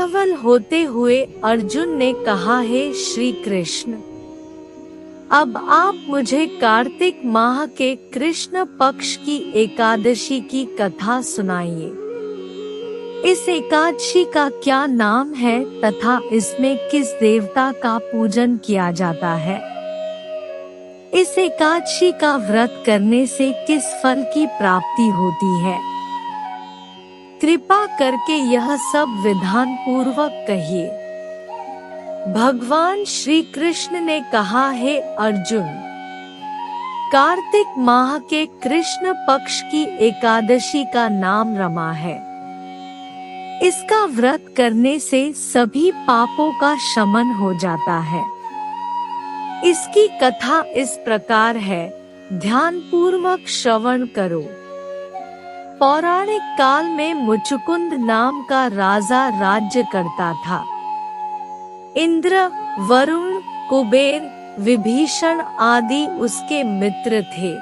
कौतूहल होते हुए अर्जुन ने कहा, हे श्री कृष्ण, अब आप मुझे कार्तिक माह के कृष्ण पक्ष की एकादशी की कथा सुनाइए। इस एकादशी का क्या नाम है तथा इसमें किस देवता का पूजन किया जाता है? इस एकादशी का व्रत करने से किस फल की प्राप्ति होती है? कृपा करके यह सब विधान पूर्वक कहिए। भगवान श्री कृष्ण ने कहा, हे अर्जुन, कार्तिक माह के कृष्ण पक्ष की एकादशी का नाम रमा है। इसका व्रत करने से सभी पापों का शमन हो जाता है। इसकी कथा इस प्रकार है, ध्यान पूर्वक श्रवण करो। पौराणिक काल में मुचुकुंद नाम का राजा राज्य करता था। इंद्र, वरुण, कुबेर, विभीषण आदि उसके मित्र थे।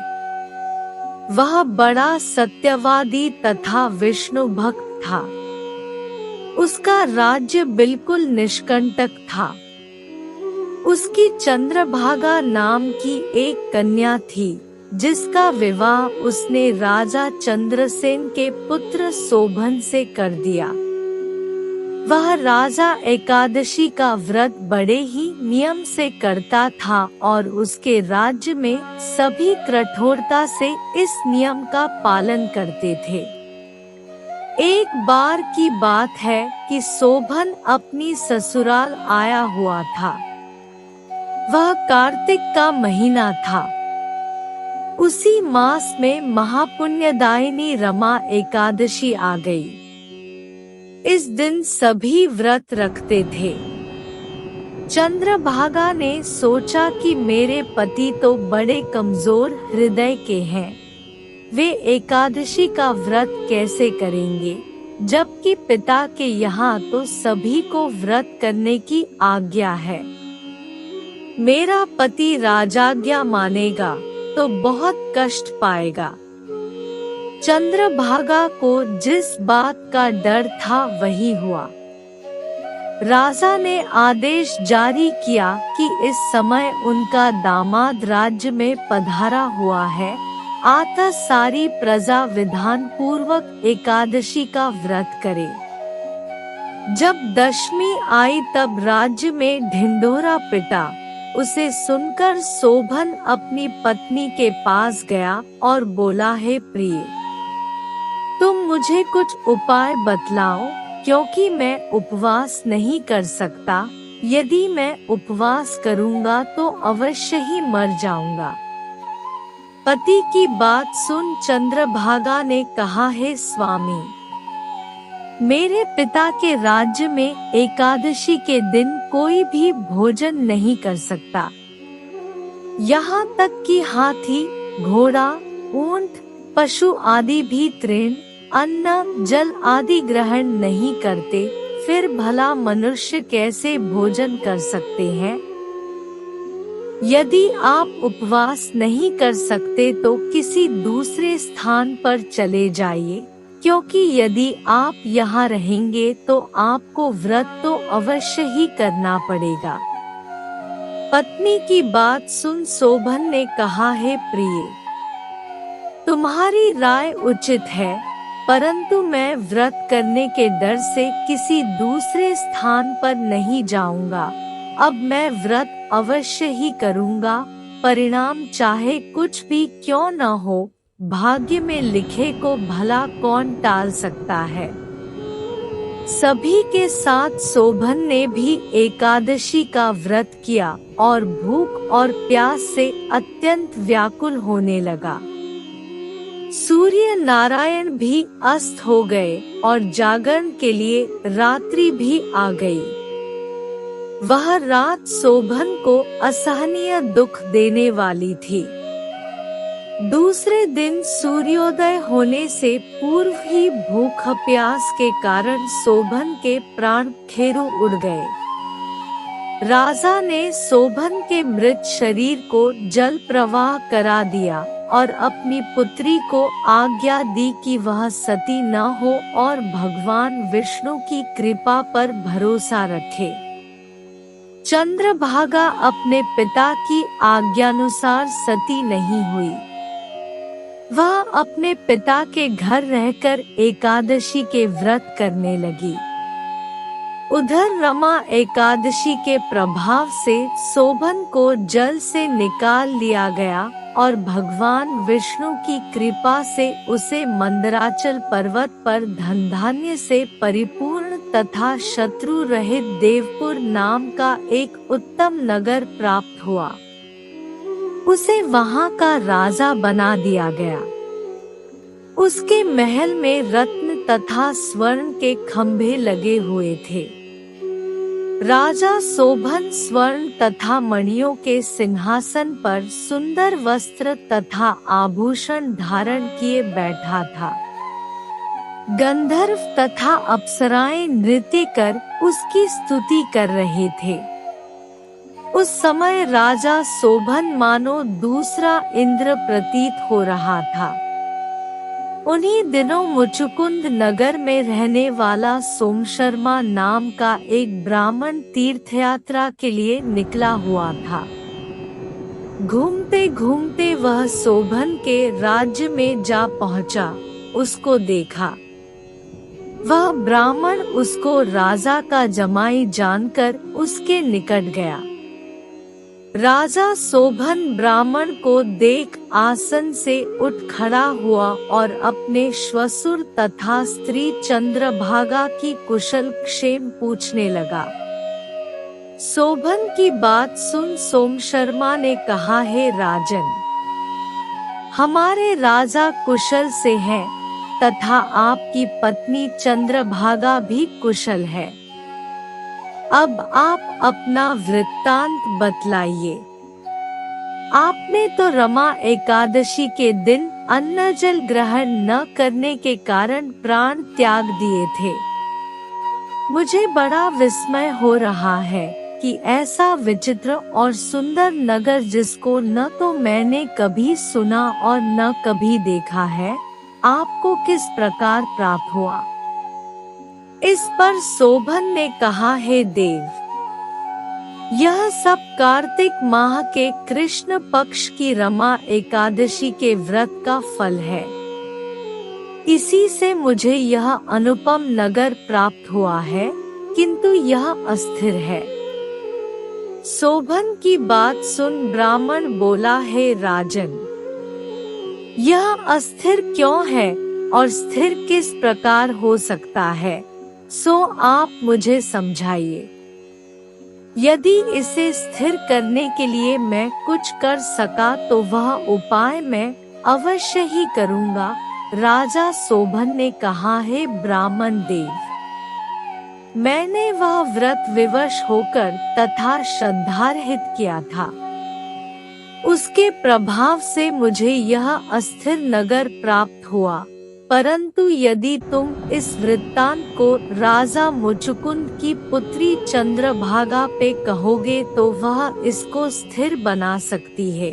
वह बड़ा सत्यवादी तथा विष्णु भक्त था। उसका राज्य बिल्कुल निष्कंटक था। उसकी चंद्रभागा नाम की एक कन्या थी, जिसका विवाह उसने राजा चंद्रसेन के पुत्र शोभन से कर दिया। वह राजा एकादशी का व्रत बड़े ही नियम से करता था और उसके राज्य में सभी कठोरता से इस नियम का पालन करते थे। एक बार की बात है कि शोभन अपनी ससुराल आया हुआ था। वह कार्तिक का महीना था। उसी मास में महापुण्यदायिनी रमा एकादशी आ गई। इस दिन सभी व्रत रखते थे। चंद्रभागा ने सोचा कि मेरे पति तो बड़े कमजोर हृदय के हैं, वे एकादशी का व्रत कैसे करेंगे, जबकि पिता के यहाँ तो सभी को व्रत करने की आज्ञा है। मेरा पति राजाज्ञा मानेगा तो बहुत कष्ट पाएगा। चंद्रभागा को जिस बात का डर था वही हुआ। राजा ने आदेश जारी किया कि इस समय उनका दामाद राज्य में पधारा हुआ है, अतः सारी प्रजा विधान पूर्वक एकादशी का व्रत करे। जब दशमी आई तब राज्य में ढिंढोरा पिटा। उसे सुनकर शोभन अपनी पत्नी के पास गया और बोला, हे प्रिय, तुम मुझे कुछ उपाय बतलाओ, क्योंकि मैं उपवास नहीं कर सकता। यदि मैं उपवास करूंगा तो अवश्य ही मर जाऊंगा। पति की बात सुन चंद्रभागा ने कहा, हे स्वामी, मेरे पिता के राज्य में एकादशी के दिन कोई भी भोजन नहीं कर सकता। यहाँ तक कि हाथी, घोड़ा, ऊंट, पशु आदि भी तृण, अन्न, जल आदि ग्रहण नहीं करते। फिर भला मनुष्य कैसे भोजन कर सकते हैं? यदि आप उपवास नहीं कर सकते तो किसी दूसरे स्थान पर चले जाइए, क्योंकि यदि आप यहाँ रहेंगे तो आपको व्रत तो अवश्य ही करना पड़ेगा। पत्नी की बात सुन शोभन ने कहा, हे प्रिय, तुम्हारी राय उचित है, परंतु मैं व्रत करने के डर से किसी दूसरे स्थान पर नहीं जाऊंगा। अब मैं व्रत अवश्य ही करूंगा, परिणाम चाहे कुछ भी क्यों न हो। भाग्य में लिखे को भला कौन टाल सकता है। सभी के साथ शोभन ने भी एकादशी का व्रत किया और भूख और प्यास से अत्यंत व्याकुल होने लगा। सूर्य नारायण भी अस्त हो गए और जागरण के लिए रात्रि भी आ गई। वह रात शोभन को असहनीय दुख देने वाली थी। दूसरे दिन सूर्योदय होने से पूर्व ही भूख प्यास के कारण शोभन के प्राण खेरु उड़ गए। राजा ने शोभन के मृत शरीर को जल प्रवाह करा दिया और अपनी पुत्री को आज्ञा दी कि वह सती न हो और भगवान विष्णु की कृपा पर भरोसा रखे। चंद्रभागा अपने पिता की आज्ञानुसार सती नहीं हुई। वह अपने पिता के घर रहकर एकादशी के व्रत करने लगी। उधर रमा एकादशी के प्रभाव से शोभन को जल से निकाल लिया गया और भगवान विष्णु की कृपा से उसे मंदराचल पर्वत पर धन धान्य से परिपूर्ण तथा शत्रु रहित देवपुर नाम का एक उत्तम नगर प्राप्त हुआ। उसे वहां का राजा बना दिया गया। उसके महल में रत्न तथा स्वर्ण के खंभे लगे हुए थे। राजा शोभन स्वर्ण तथा मणियों के सिंहासन पर सुंदर वस्त्र तथा आभूषण धारण किए बैठा था। गंधर्व तथा अप्सराएं नृत्य कर उसकी स्तुति कर रहे थे। उस समय राजा शोभन मानो दूसरा इंद्र प्रतीत हो रहा था। उन्हीं दिनों मुचुकुंद नगर में रहने वाला सोमशर्मा नाम का एक ब्राह्मण तीर्थयात्रा के लिए निकला हुआ था। घूमते घूमते वह शोभन के राज्य में जा पहुंचा। उसको देखा। वह ब्राह्मण उसको राजा का जमाई जानकर उसके निकट गया। राजा शोभन ब्राह्मण को देख आसन से उठ खड़ा हुआ और अपने श्वशुर तथा स्त्री चंद्रभागा की कुशल क्षेम पूछने लगा। शोभन की बात सुन सोमशर्मा ने कहा, हे राजन, हमारे राजा कुशल से हैं तथा आपकी पत्नी चंद्रभागा भी कुशल है। अब आप अपना वृत्तांत बतलाइए। आपने तो रमा एकादशी के दिन अन्न जल ग्रहण न करने के कारण प्राण त्याग दिए थे। मुझे बड़ा विस्मय हो रहा है कि ऐसा विचित्र और सुंदर नगर जिसको न तो मैंने कभी सुना और न कभी देखा है, आपको किस प्रकार प्राप्त हुआ। इस पर शोभन ने कहा, हे देव, यह सब कार्तिक माह के कृष्ण पक्ष की रमा एकादशी के व्रत का फल है। इसी से मुझे यह अनुपम नगर प्राप्त हुआ है, किंतु यह अस्थिर है। शोभन की बात सुन ब्राह्मण बोला, हे राजन, यह अस्थिर क्यों है और स्थिर किस प्रकार हो सकता है, सो आप मुझे समझाइए। यदि इसे स्थिर करने के लिए मैं कुछ कर सका तो वह उपाय मैं अवश्य ही करूँगा। राजा शोभन ने कहा, हे ब्राह्मण देव, मैंने वह व्रत विवश होकर तथा श्रद्धारहित किया था। उसके प्रभाव से मुझे यह अस्थिर नगर प्राप्त हुआ। परंतु यदि तुम इस वृत्तांत को राजा मुचुकुंद की पुत्री चंद्रभागा पे कहोगे तो वह इसको स्थिर बना सकती है।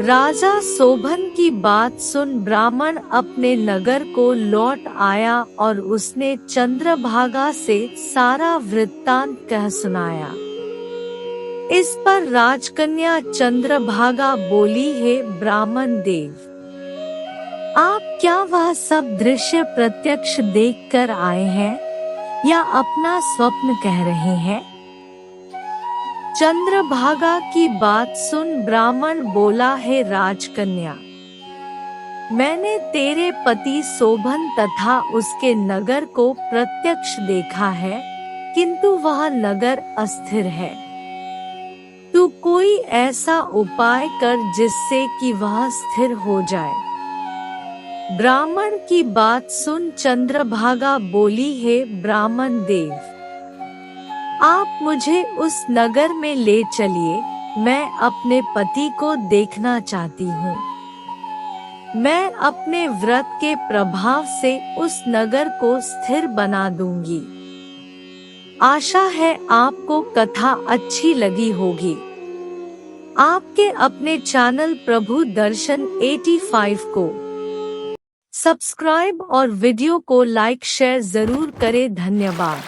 राजा शोभन की बात सुन ब्राह्मण अपने नगर को लौट आया और उसने चंद्रभागा से सारा वृत्तांत कह सुनाया। इस पर राजकन्या चंद्रभागा बोली, हे ब्राह्मण देव, आप क्या वह सब दृश्य प्रत्यक्ष देखकर आए हैं या अपना स्वप्न कह रहे हैं। चंद्रभागा की बात सुन ब्राह्मण बोला, हे राजकन्या, मैंने तेरे पति शोभन तथा उसके नगर को प्रत्यक्ष देखा है, किंतु वह नगर अस्थिर है। तू कोई ऐसा उपाय कर जिससे कि वह स्थिर हो जाए। ब्राह्मण की बात सुन चंद्रभागा बोली, हे ब्राह्मण देव, आप मुझे उस नगर में ले चलिए। मैं अपने पति को देखना चाहती हूँ। मैं अपने व्रत के प्रभाव से उस नगर को स्थिर बना दूंगी। आशा है आपको कथा अच्छी लगी होगी। आपके अपने चैनल प्रभु दर्शन 85 को सब्सक्राइब और वीडियो को लाइक शेयर जरूर करें। धन्यवाद।